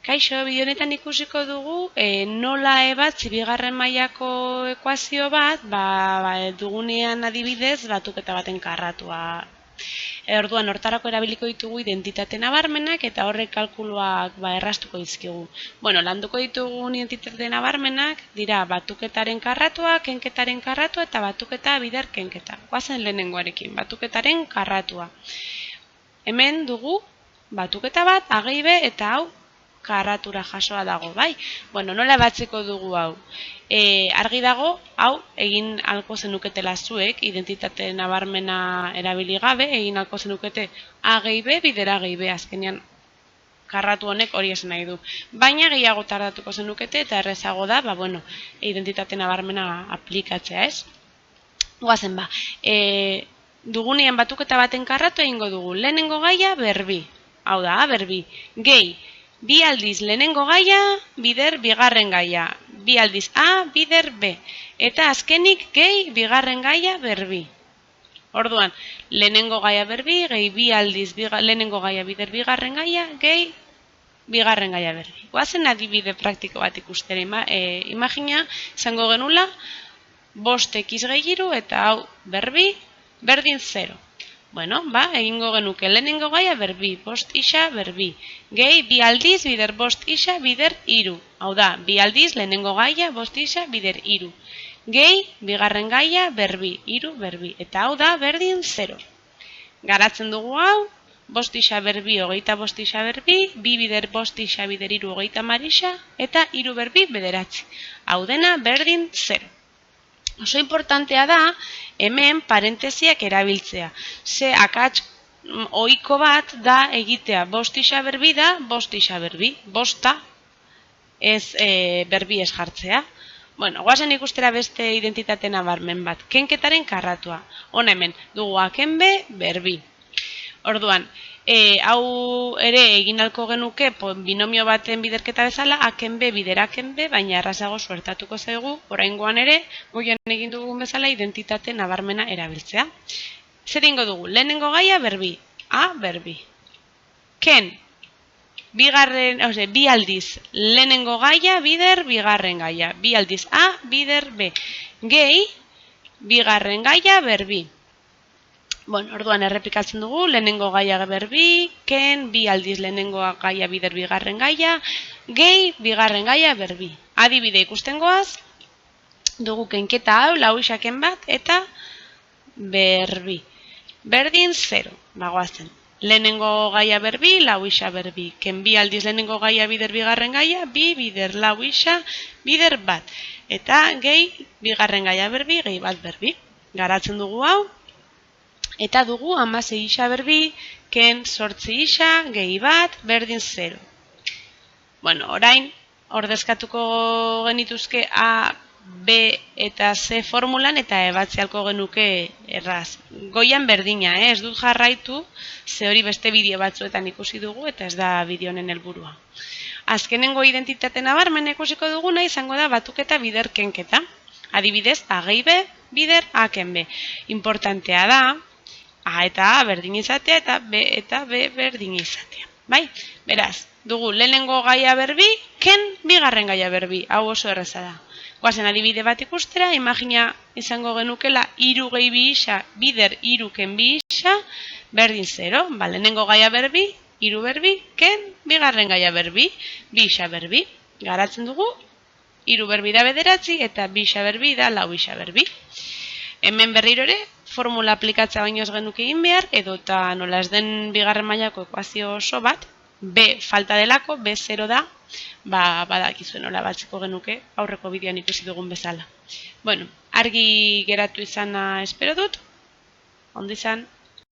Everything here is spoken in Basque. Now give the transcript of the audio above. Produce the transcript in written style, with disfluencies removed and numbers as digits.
Kaixo, bideo honetan ikusiko dugu nola ebatzi bigarren mailako ekuazio bat, dugunean adibidez batuketa baten karratua. Orduan, hortarako erabiliko ditugu identitate nabarmenak eta horrek kalkuluak erraztuko dizkigu. Bueno, landuko ditugu identitate nabarmenak dira batuketaren karratua, kenketaren karratua eta batuketa bider kenketa. Goazen lehenengoarekin, batuketaren karratua. Hemen dugu batuketa bat, A-B eta hau karratura jasoa dago, bai? Bueno, nola batzeko dugu hau? Argi dago, hau egin halko zenuketela zuek, identitate nabarmena erabili gabe, egin halko zenukete A-B bider A-B, azkenean karratu honek hori esan nahi du. Baina gehiago tardatuko zenukete eta errezago da, identitate nabarmena aplikatzea, ez? Goazen dugunean batuketa baten karratu egingo dugu. Lehenengo gaia berbi, hau da, berbi, gehi, bi aldiz lehenengo gaia, bider bigarren gaia. Bi aldiz A, bider B. Eta azkenik gehi bigarren gaia berbi. Orduan, lehenengo gaia berbi, gehi bi aldiz lehenengo gaia bider bigarren gaia, gehi bigarren gaia berbi. Goazen adibide praktiko bat ikustera. Imagina, izango genula, 5x gehi 3 eta hau berbi, berdin 0. Bueno, egingo genuke lehenengo gaia berbi, 5 isa berbi. Gehi, bi aldiz, bider 5 isa, bider 3. Hau da, bi aldiz, lehenengo gaia, 5 isa, bider 3. Gehi, bigarren gaia, berbi, 3 berbi. Eta hau da, berdin 0. Garatzen dugu hau, 5 isa berbi, 25 isa berbi, 2 bider 5 isa, bider 3, 30 isa, eta 3 berbi, bederatzi. Hau dena, berdin 0. Oso importantea da, hemen parentesiak erabiltzea. Ze akats ohiko bat da egitea 5 isa berbi da, 5 isa berbi. 5 ez berbi ez jartzea. Bueno, goazen ikustera beste identitate nabarmen bat. Kenketaren karratua. Hona hemen, dugu akenbe berbi. Orduan, hau ere egin halko genuke binomio baten biderketa bezala, akenbe bider akenbe, baina errazago suertatuko zaigu, oraingoan ere, goian egin dugun bezala identitate nabarmena erabiltzea. Zer ingo dugu? Lehenengo gaia berbi, A berbi. Ken, bi aldiz lehenengo gaia bider bigarren gaia. Bi aldiz A bider B. Gehi, bigarren gaia berbi. Bueno, orduan errepikatzen dugu, lehenengo gaia berbi, ken, bi aldiz lehenengo gaia bider bigarren gaia, gehi, bigarren gaia berbi. Adibide ikusten goaz, dugu kenketa hau, lau isaken bat, eta berbi. Berdin 0, bagoazen. Lehenengo gaia berbi, lau isa berbi. Ken bi aldiz lehenengo gaia bider bigarren gaia, bi bider lau isa, bider bat. Eta gehi, bigarren gaia berbi, gehi bat berbi. Garatzen dugu hau. Eta dugu 16 isa berbi, ken 8 isa, gehi bat, berdin 0. Bueno, orain, ordezkatuko genituzke A, B eta C formulan eta ebatzi halko genuke erraz. Goian berdina, ez dut jarraitu, ze hori beste bideo batzuetan ikusi dugu eta ez da bideo honen helburua. Azkenengo identitate nabarmen ikusiko duguna izango da batuketa bider kenketa. Adibidez, A-B, bider A-B. Importantea da, A eta A berdin izatea eta B eta B berdin izatea. Bai? Beraz, dugu lehenengo gaia berbi, ken bigarren gaia berbi. Hau oso erreza da. Goazen adibide bat ikustera, imagina izango genukela 3 gehi 2 isa, bider 3 ken 2 isa, berdin 0. Lehenengo gaia berbi, 3 berbi, ken bigarren gaia berbi, 2 isa berbi. Garatzen dugu, 3 berbi da bederatzi eta 2 isa berbi da 4 isa berbi. Hemen berriro ere, formula aplikatzea baino ez genuke egin behar, edota nola ez den bigarren mailako ekuazio oso bat, B falta delako, B 0 da, badakizuen nola batzeko genuke, aurreko bideoan ikusi dugun bezala. Bueno, argi geratu izana espero dut, ondo izan.